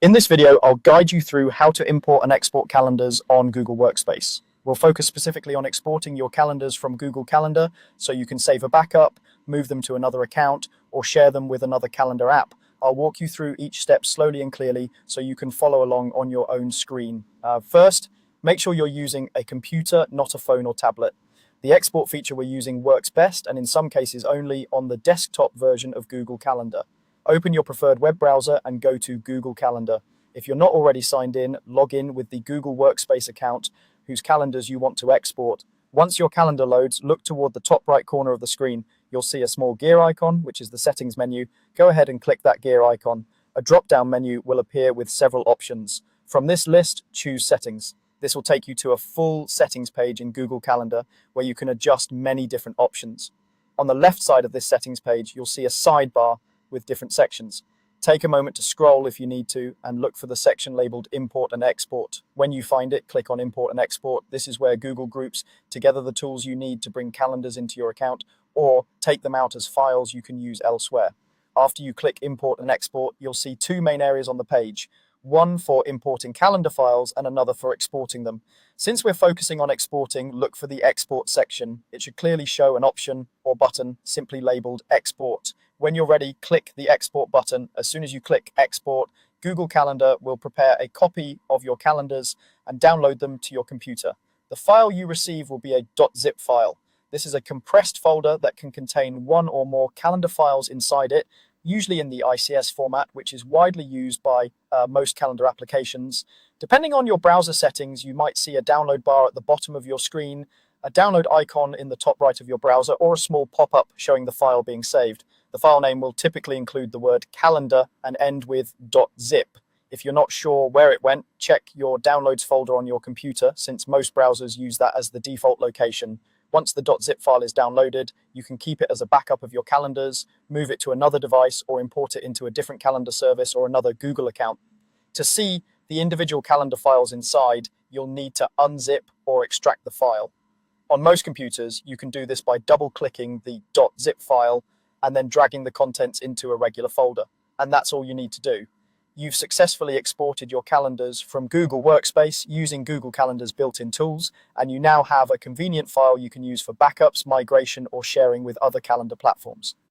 In this video, I'll guide you through how to import and export calendars on Google Workspace. We'll focus specifically on exporting your calendars from Google Calendar so you can save a backup, move them to another account, or share them with another calendar app. I'll walk you through each step slowly and clearly so you can follow along on your own screen. First, make sure you're using a computer, not a phone or tablet. The export feature we're using works best, and in some cases only, on the desktop version of Google Calendar. Open your preferred web browser and go to Google Calendar. If you're not already signed in, log in with the Google Workspace account whose calendars you want to export. Once your calendar loads, look toward the top right corner of the screen. You'll see a small gear icon, which is the settings menu. Go ahead and click that gear icon. A drop-down menu will appear with several options. From this list, choose Settings. This will take you to a full settings page in Google Calendar where you can adjust many different options. On the left side of this settings page, you'll see a sidebar with different sections. Take a moment to scroll if you need to and look for the section labeled Import and Export. When you find it, click on Import and Export. This is where Google groups together the tools you need to bring calendars into your account or take them out as files you can use elsewhere. After you click Import and Export, you'll see two main areas on the page. One for importing calendar files and another for exporting them. Since we're focusing on exporting, look for the Export section. It should clearly show an option or button simply labeled Export. When you're ready, click the Export button. As soon as you click Export, Google Calendar will prepare a copy of your calendars and download them to your computer. The file you receive will be a .zip file. This is a compressed folder that can contain one or more calendar files inside it, usually in the ICS format, which is widely used by most calendar applications. Depending on your browser settings, you might see a download bar at the bottom of your screen, a download icon in the top right of your browser, or a small pop-up showing the file being saved. The file name will typically include the word calendar and end with .zip. If you're not sure where it went, check your downloads folder on your computer, since most browsers use that as the default location. Once the .zip file is downloaded, you can keep it as a backup of your calendars, move it to another device, or import it into a different calendar service or another Google account. To see the individual calendar files inside, you'll need to unzip or extract the file. On most computers, you can do this by double-clicking the .zip file and then dragging the contents into a regular folder. And that's all you need to do. You've successfully exported your calendars from Google Workspace using Google Calendar's built-in tools, and you now have a convenient file you can use for backups, migration, or sharing with other calendar platforms.